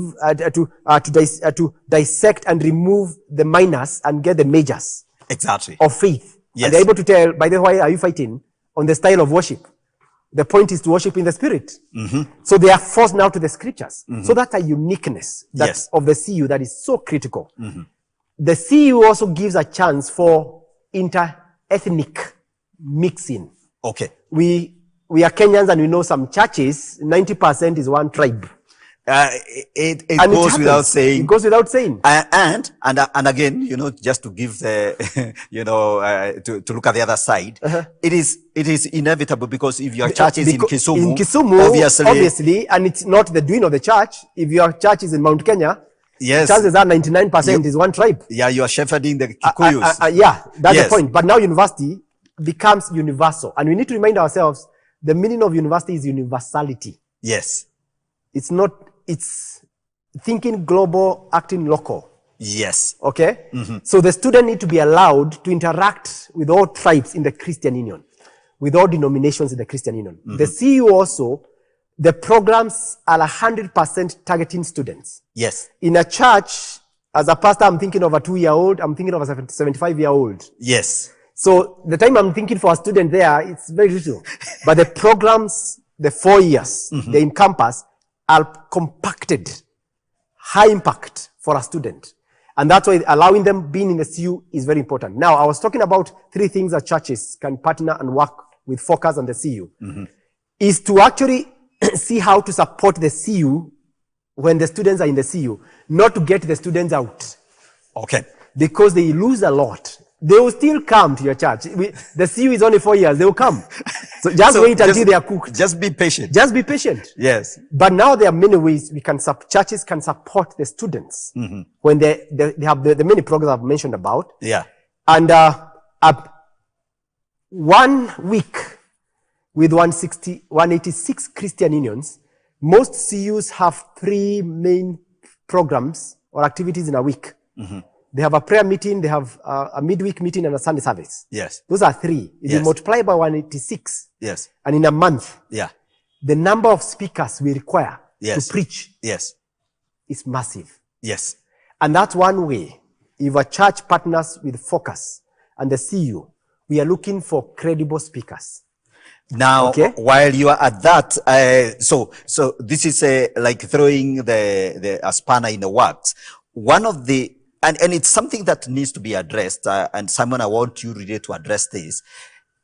to dissect and remove the minors and get the majors. Exactly. Of faith. Yes. And they're able to tell, by the way, are you fighting on the style of worship? The point is to worship in the spirit. So they are forced now to the scriptures. So that's a uniqueness of the CU that is so critical. The CU also gives a chance for inter-ethnic mixing. Okay. We are Kenyans and we know some churches, 90% is one tribe. It goes without saying. It goes without saying. And again, just to give the, to look at the other side, it is inevitable because if your church is in Kisumu, obviously, and it's not the doing of the church. If your church is in Mount Kenya, yes, chances are 99% is one tribe. Yeah, you are shepherding the Kikuyus. Yeah, that's the point. But now university becomes universal. And we need to remind ourselves, the meaning of university is universality. Yes. It's thinking global, acting local. Yes. Okay? So the student need to be allowed to interact with all tribes in the Christian Union, with all denominations in the Christian Union. The CU also, the programs are 100% targeting students. Yes. In a church, as a pastor, I'm thinking of a 2-year-old, I'm thinking of a 75-year-old. Yes. So the time I'm thinking for a student there, it's very little. But the programs, the 4 years, they encompass, are compacted, high impact for a student. And that's why allowing them being in the CU is very important. Now, I was talking about 3 things that churches can partner and work with Focus and the CU. Is to actually see how to support the CU when the students are in the CU, not to get the students out. Okay. Because they lose a lot. They will still come to your church. The CU is only 4 years. They will come. So just wait until they are cooked. Just be patient. Just be patient. Yes. But now there are many ways churches can support the students when they have the many programs I've mentioned about. Yeah. And 1 week with 186 Christian unions, most CUs have 3 main programs or activities in a week. They have a prayer meeting, they have a midweek meeting, and a Sunday service. Yes. Those are 3. If you multiply by 186, yes, and in a month, yeah, the number of speakers we require to preach is massive. Yes. And that's one way. If a church partners with Focus and the CU, we are looking for credible speakers. Now, while you are at that, so this is like throwing a spanner in the works. One of the and it's something that needs to be addressed. And Simon, I want you really to address this.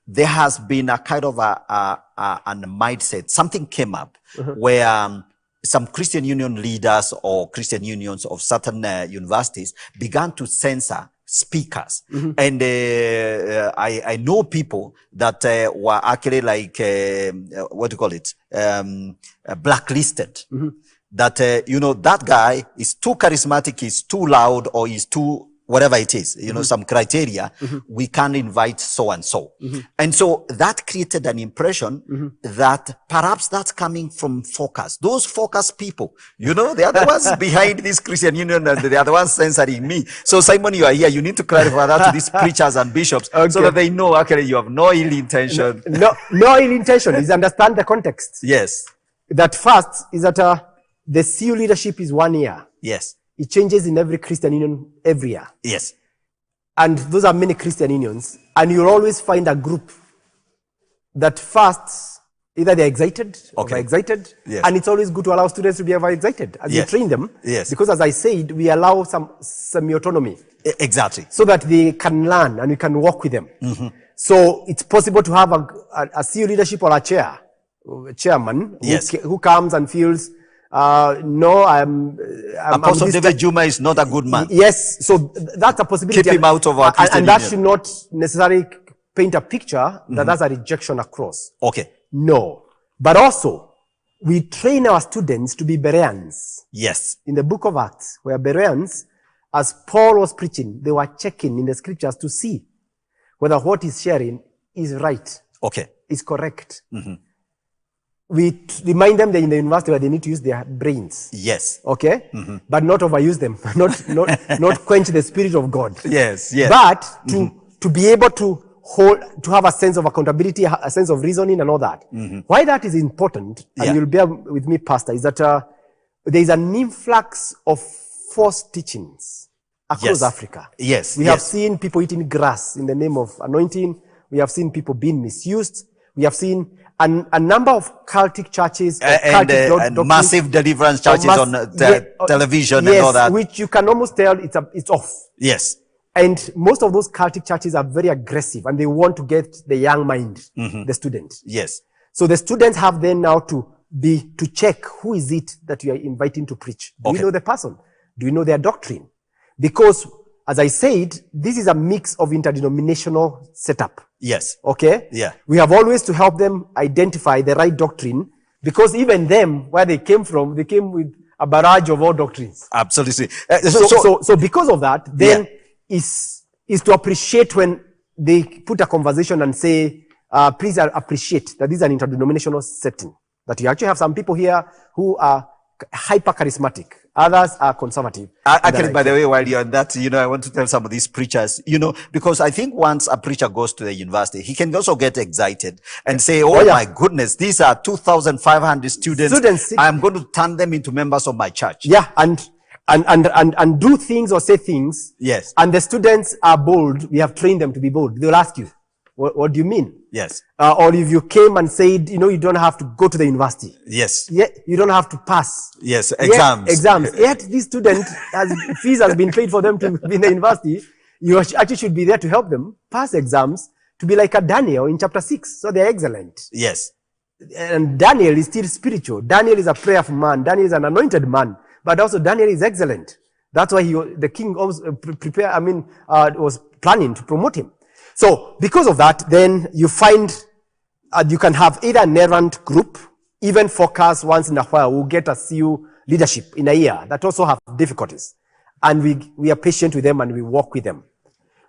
There has been a kind of a mindset. Something came up where some Christian union leaders or Christian unions of certain universities began to censor speakers. And I know people that were actually like, what do you call it? Blacklisted. That, that guy is too charismatic, he's too loud, or he's too, whatever it is, some criteria, we can't invite so and so. And so that created an impression that perhaps that's coming from Focus. Those Focus people, they are the ones behind this Christian union and they are the ones censoring me. So Simon, you are here, you need to clarify that to these preachers and bishops so that they know actually you have no ill intention. No ill intention, is understand the context. Yes. That first is that the CU leadership is 1 year. Yes. It changes in every Christian union every year. Yes. And those are many Christian unions. And you'll always find a group that first, either they're excited or excited. Yes. And it's always good to allow students to be ever excited as you train them. Yes. Because as I said, we allow some semi-autonomy. Exactly. So that they can learn and we can work with them. So it's possible to have a CU leadership or a chairman who comes and feels No, Apostle David Juma is not a good man. Yes, so that's a possibility. Keep him out of our Christian and that Union. should not necessarily paint a picture that that's a rejection across. Okay. No. But also, we train our students to be Bereans. Yes. In the book of Acts, where Bereans, as Paul was preaching, they were checking in the scriptures to see whether what he's sharing is right. Okay. Is correct. We remind them that in the university where they need to use their brains. Yes. Okay? But not overuse them. not quench the Spirit of God. Yes, yes. But to be able to have a sense of accountability, a sense of reasoning and all that. Why that is important, and you'll bear with me, Pastor, is that there is an influx of false teachings across Africa. Yes. We have seen people eating grass in the name of anointing. We have seen people being misused. We have seen a number of cultic churches and massive deliverance churches on television and all that. Which you can almost tell it's off. Yes. And most of those cultic churches are very aggressive and they want to get the young mind, the student. Yes. So the students have then now to check who is it that you are inviting to preach. Do you know the person? Do you know their doctrine? Because, as I said, this is a mix of interdenominational setup. Yes. Okay? Yeah. We have always to help them identify the right doctrine, because even them, where they came from, they came with a barrage of all doctrines. Absolutely. So because of that, then is to appreciate when they put a conversation and say, please appreciate that this is an interdenominational setting. That you actually have some people here who are hyper charismatic. Others are conservative. Actually, by the way, while you're on that, I want to tell some of these preachers, because I think once a preacher goes to the university, he can also get excited and say, my goodness, these are 2,500 students. I'm going to turn them into members of my church. Yeah. And do things or say things. Yes. And the students are bold. We have trained them to be bold. They'll ask you, what do you mean? Yes. Or if you came and said, you don't have to go to the university. Yes. Yeah, you don't have to pass. Yes, exams. Yet this student fees has been paid for them to be in the university. You actually should be there to help them pass exams to be like a Daniel in chapter 6. So they're excellent. Yes. And Daniel is still spiritual. Daniel is a prayerful man. Daniel is an anointed man. But also Daniel is excellent. That's why the king was planning to promote him. So because of that, then you find you can have either an errant group, even Focus once in a while will get a CU leadership in a year that also have difficulties. And we are patient with them and we work with them.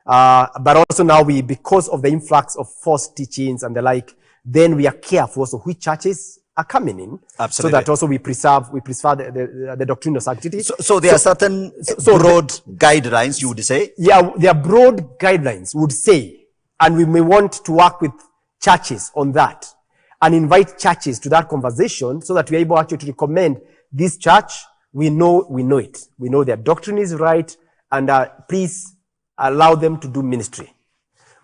But also now because of the influx of false teachings and the like, then we are careful also which churches are coming in. Absolutely. So that also we preserve the doctrine of sanctity. So there are certain broad guidelines, you would say? Yeah, there are broad guidelines, would say. And we may want to work with churches on that and invite churches to that conversation so that we're able actually to recommend this church. We know it. We know their doctrine is right, and please allow them to do ministry.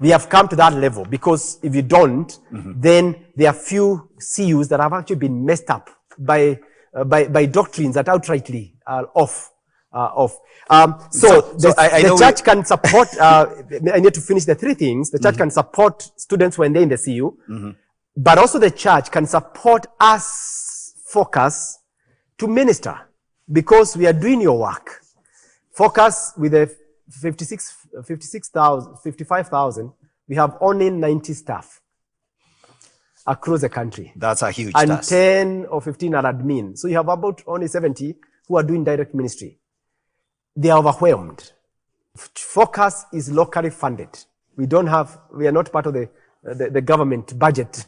We have come to that level because if you don't, then there are few CUs that have actually been messed up by doctrines that outrightly are off. The church can support, I need to finish the three things. The church can support students when they're in the CU, but also the church can support us, Focus, to minister because we are doing your work. Focus with the 55,000, we have only 90 staff across the country. That's a huge and task. 10 or 15 are admin. So you have about only 70 who are doing direct ministry. They are overwhelmed. Focus is locally funded. We are not part of the government budget,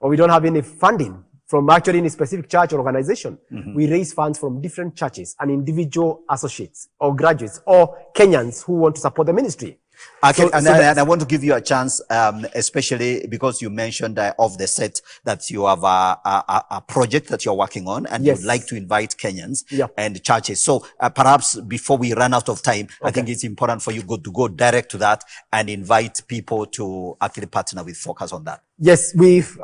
or we don't have any funding from actually any specific church or organization. We raise funds from different churches and individual associates or graduates or Kenyans who want to support the ministry. And I want to give you a chance, especially because you mentioned off the set that you have a project that you're working on and you'd like to invite Kenyans and churches. So perhaps before we run out of time, I think it's important for you to go direct to that and invite people to actually partner with Focus on that. Yes, we've,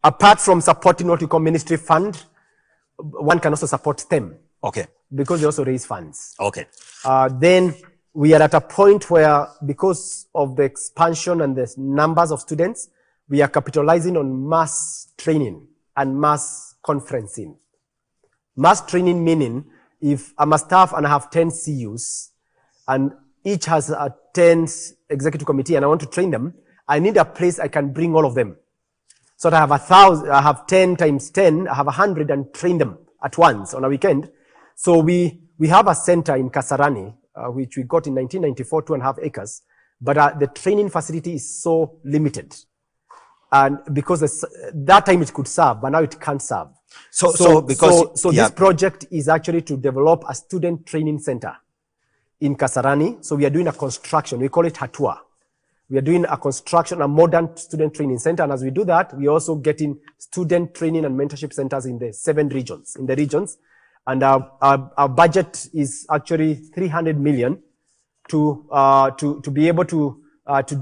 apart from supporting what we call ministry fund, one can also support them. Okay. Because they also raise funds. Okay. Then we are at a point where, because of the expansion and the numbers of students, we are capitalizing on mass training and mass conferencing. Mass training meaning if I'm a staff and I have 10 CUs and each has a 10 executive committee and I want to train them, I need a place I can bring all of them. So I have 1,000, I have 10 times 10, I have 100 and train them at once on a weekend. So we have a center in Kasarani, which we got in 1994, 2.5 acres. But the training facility is so limited. And because that time it could serve, but now it can't serve. So this project is actually to develop a student training center in Kasarani. So we are doing a construction. We call it Hatua. We are doing a construction, a modern student training center. And as we do that, we are also getting student training and mentorship centers in the 7 regions, And our budget is actually 300 million to be able to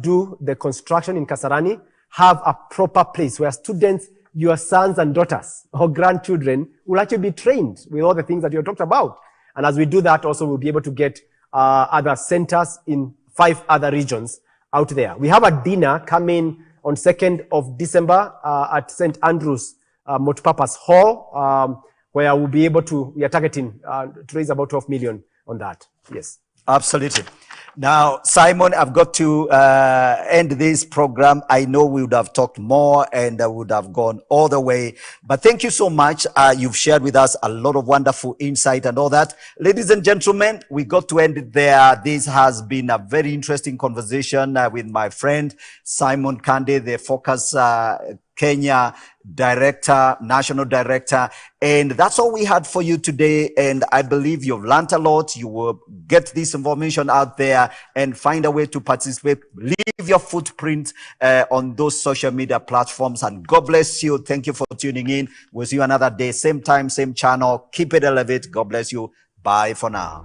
do the construction in Kasarani, have a proper place where students, your sons and daughters or grandchildren will actually be trained with all the things that you talked about. And as we do that, also we'll be able to get other centers in 5 other regions out there. We have a dinner coming on 2nd of December at St. Andrew's Multipurpose Hall, where we'll be able to, we are targeting to raise about 12 million on that. Yes. Absolutely. Now, Simon, I've got to end this program. I know we would have talked more and would have gone all the way. But thank you so much. You've shared with us a lot of wonderful insight and all that. Ladies and gentlemen, we got to end it there. This has been a very interesting conversation with my friend, Simon Kande, the Focus Kenya director, national director. And that's all we had for you today. And I believe you've learned a lot. You will get this information out there and find a way to participate. Leave your footprint on those social media platforms. And God bless you. Thank you for tuning in. We'll see you another day, same time, same channel. Keep it elevate. God bless you. Bye for now.